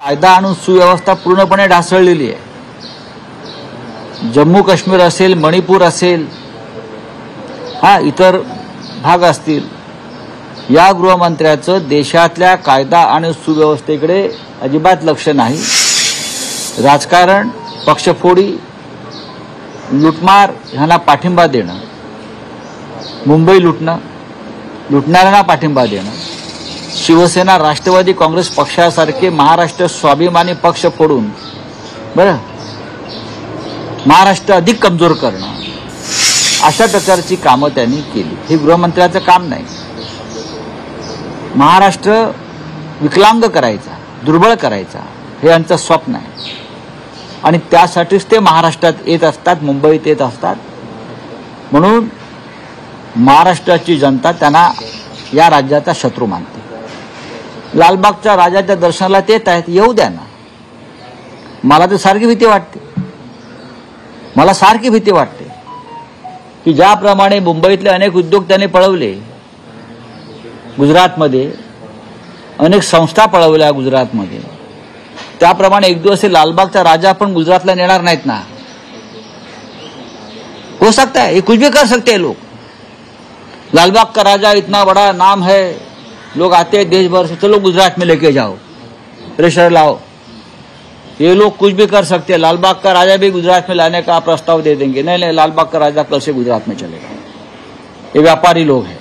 कायदा आणि सुव्यवस्था पूर्णपणे ढासळलेली आहे. जम्मू काश्मीर असेल, मणिपूर असेल, इतर भाग असतील, या गृहमंत्र्याचं देशातल्या कायदा आणि सुव्यवस्थेकडे अजिबात लक्ष नाही. राजकारण, पक्षफोडी, लुटमार ह्यांना पाठिंबा देणं, मुंबई लुटणं, लुटणाऱ्यांना पाठिंबा देणं, शिवसेना, राष्ट्रवादी काँग्रेस पक्षासारखे महाराष्ट्र स्वाभिमानी पक्ष फोडून महाराष्ट्र अधिक कमजोर करणं, अशा प्रकारची कामं त्यांनी केली. हे गृहमंत्र्याचं काम नाही. महाराष्ट्र विकलांग करायचा, दुर्बळ करायचा, हे यांचं स्वप्न आहे. आणि त्यासाठीच ते महाराष्ट्रात येत असतात, मुंबईत येत असतात. म्हणून महाराष्ट्राची जनता त्यांना या राज्याचा शत्रू मानते. लालबागच्या राजाच्या दर्शनाला ते येत आहेत, येऊ द्या ना. मला तर सारखी भीती वाटते. मला सारखी भीती वाटते की ज्याप्रमाणे मुंबईतले अनेक उद्योग त्यांनी पळवले, गुजरातमध्ये अनेक संस्था पळवल्या गुजरातमध्ये, त्याप्रमाणे एक दिवस लालबागचा राजा पण गुजरातला नेणार नाहीत ना. हो सकता है, ये कुछ भी कर सकते हैं लोग. लालबाग का राजा इतना बड़ा नाम है, लोग आते हैं देश भर से, चलो गुजरात में लेके जाओ, प्रेशर लाओ. ये लोग कुछ भी कर सकते हैं. लालबाग का राजा भी गुजरात में लाने का प्रस्ताव दे देंगे. नहीं नहीं, लालबाग का राजा कल से गुजरात में चलेगा. ये व्यापारी लोग हैं,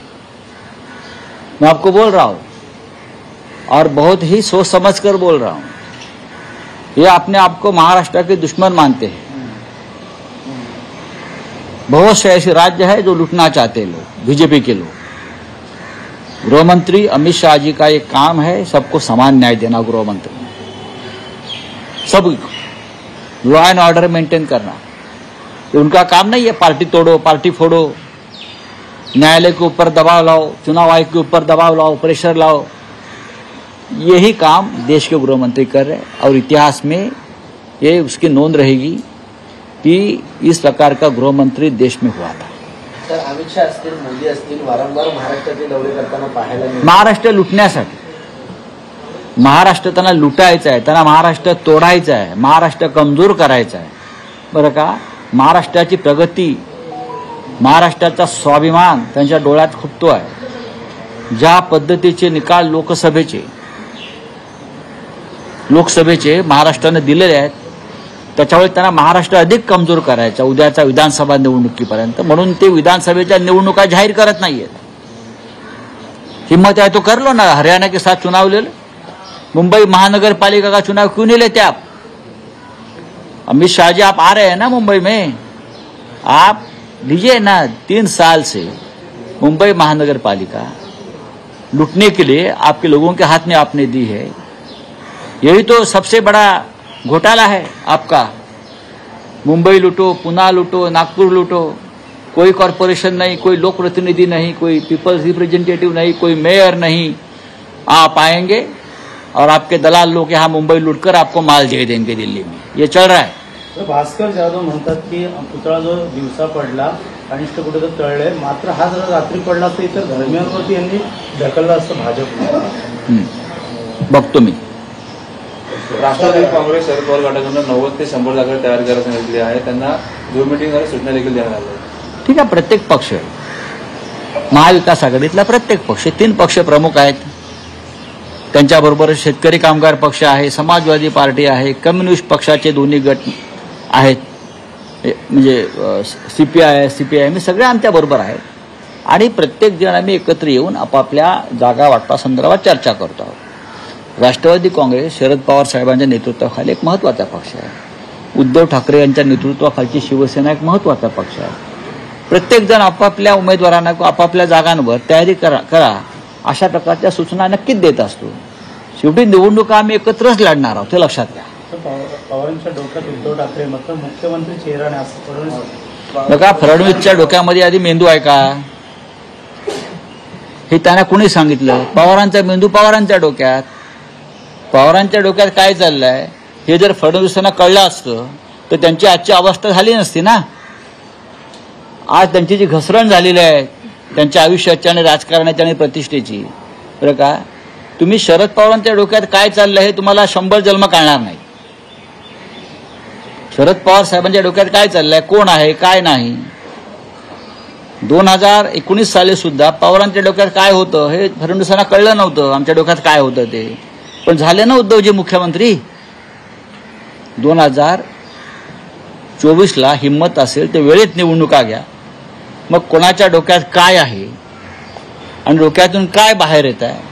मैं आपको बोल रहा हूं, और बहुत ही सोच समझ कर बोल रहा हूं. ये अपने आप को महाराष्ट्र के दुश्मन मानते हैं. बहुत से ऐसे राज्य है जो लूटना चाहते हैं लोग, बीजेपी के लोग. गृहमंत्री अमित शाह जी का एक काम है सबको समान न्याय देना. गृहमंत्री सब लॉ एंड ऑर्डर मेंटेन करना, ये उनका काम नहीं है. पार्टी तोड़ो, पार्टी फोड़ो, न्यायालय के ऊपर दबाव लाओ, चुनाव आयोग के ऊपर दबाव लाओ, प्रेशर लाओ. यही काम देश के गृहमंत्री कर रहे हैं. और इतिहास में ये उसकी नोंद रहेगी कि इस प्रकार का गृहमंत्री देश में हुआ था. सर, अमित शाह असतील, मोदी असतील, वारंवार महाराष्ट्राचे दौरे करताना पाहायला मिळाले. महाराष्ट्र लुटण्यासाठी, महाराष्ट्र त्यांना लुटायचं आहे, त्यांना महाराष्ट्र तोडायचं आहे, महाराष्ट्र कमजोर करायचा आहे. बरं का, महाराष्ट्राची प्रगती, महाराष्ट्राचा स्वाभिमान त्यांच्या डोळ्यात खुपतो आहे. ज्या पद्धतीचे निकाल लोकसभेचे महाराष्ट्राने दिलेले आहेत, त्याच्यामुळे त्यांना महाराष्ट्र अधिक कमजोर करायचा उद्याच्या विधानसभा निवडणुकीपर्यंत. म्हणून ते विधानसभेच्या निवडणुका जाहीर करत नाहीयेत. हिम्मत है तो कर लो ना. हरियाणा के साथ चुनाव ले लो. मुंबई महानगर पालिका का चुनाव क्यों नहीं लेते आप? अमित शाह जी, आप आ रहे हैं ना मुंबई में, आप लीजिए ना. 3 साल से मुंबई महानगर पालिका लूटने के लिए आपके लोगों के हाथ में आपने दी है. यही तो सबसे बड़ा घोटाला है आपका. मुंबई लूटो, पुणे लूटो, नागपुर लूटो, कोई कॉरपोरेशन नहीं, कोई लोक प्रतिनिधि नहीं, कोई पीपल्स रिप्रेजेंटेटिव नहीं, कोई मेयर नहीं. आप आएंगे और आपके दलाल लोग यहाँ मुंबई लूटकर आपको माल दे देंगे दिल्ली में. ये चल रहा है. भास्कर जाधव म्हणतात की पुतळा जो दिवसा पडला, कनिष्ठ कुठे तळले, मात्र हा जर रात्री पडला असता इतर धर्मियांवरती यांनी ढकलला असतं भाजपने. बघतो मी. राष्ट्रवादी काँग्रेस शरद पवार गटाकडून 90 ते 100 जागा तयार करायला सांगितली आहे. त्यांना झूम मीटिंगद्वारे सूचना देखील देण्यात आल्या. ठीक आहे, प्रत्येक पक्ष, महाविकास आघाडीतला प्रत्येक पक्ष, 3 पक्ष प्रमुख आहेत, त्यांच्याबरोबर शेतकरी कामगार पक्ष आहे, समाजवादी पार्टी आहे, कम्युनिस्ट पक्षाचे दोन्ही गट आहेत, म्हणजे सीपीआय, सीपीआयएम, सगळे आमच्या बरोबर आहेत. आणि प्रत्येक जण आम्ही एकत्र येऊन आपापल्या जागा वाटपासंदर्भात चर्चा करतो आहोत. राष्ट्रवादी काँग्रेस शरद पवार साहेबांच्या नेतृत्वाखाली एक महत्त्वाचा पक्ष आहे. उद्धव ठाकरे यांच्या नेतृत्वाखालची शिवसेना एक महत्त्वाचा पक्ष आहे. प्रत्येक जण आपापल्या उमेदवारांना आपापल्या जागांवर तयारी करा अशा प्रकारच्या सूचना नक्कीच देत असतो. शेवटी निवडणुका आम्ही एकत्रच लढणार आहोत, हे लक्षात घ्या. पवारांच्या डोक्यात उद्धव ठाकरे मात्र मुख्यमंत्री चेहरा नाही असं बघा, फडणवीसच्या डोक्यामध्ये आधी मेंदू आहे का हे त्यांना कुणी सांगितलं? पवारांचा मेंदू पवारांच्या डोक्यात. पवारांच्या डोक्यात काय चाललंय हे जर फडणवीसांना कळलं असतं तर त्यांची आजची अवस्था झाली नसती ना. आज त्यांची जी घसरण झालेली आहे त्यांच्या आयुष्याच्या आणि राजकारणाच्या आणि प्रतिष्ठेची, बरं का, तुम्ही शरद पवारांच्या डोक्यात काय चाललंय हे तुम्हाला 100 जन्म कळणार नाही. शरद पवार साहेबांच्या डोक्यात काय चाललंय, कोण आहे काय नाही. 2019 साली सुद्धा पवारांच्या डोक्यात काय होतं हे फडणवीसांना कळलं नव्हतं. आमच्या डोक्यात काय होतं ते, पण झाले ना उद्धवजी मुख्यमंत्री. 2024ला हिंमत असेल ते वेळेत निवडणुका घ्या. मग कोणाच्या डोक्यात काय आहे आणि डोक्यातून काय बाहेर येत आहे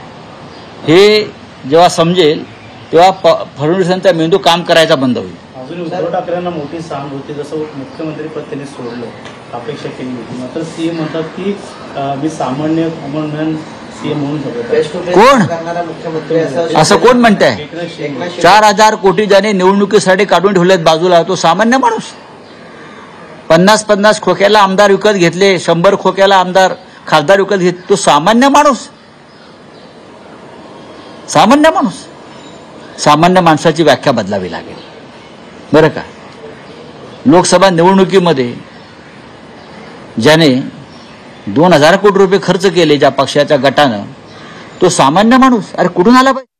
हे जेव्हा समजेल तेव्हा फडणवीसांचा मेंदू काम करायचा बंद होईल. अजून उद्धव ठाकरेंना मोठी सांग होती, जसं मुख्यमंत्री पद त्यांनी सोडलं, अपेक्षा केली होती. मात्र सीएम म्हणतात की मी सामान्य कॉमन मॅन सीएम म्हणून शकतो. कोण? करणारा मुख्यमंत्री असं कोण म्हणतंय? एकनाथ शिंदे 4,000 कोटी ज्याने निवडणुकीसाठी काढून ठेवलेत बाजूला, तो सामान्य माणूस. 50-50 खोक्याला आमदार विकत घेतले, 100 खोक्याला आमदार खासदार विकत घेतले, तो सामान्य माणूस. सामान्य माणूस. सामान्य माणसाची व्याख्या बदलावी लागेल बरं का. लोकसभा निवडणुकीमध्ये ज्याने 2,000 कोटी रुपये खर्च केले ज्या पक्षाच्या गटानं, तो सामान्य माणूस. अरे कुठून आला पाहिजे?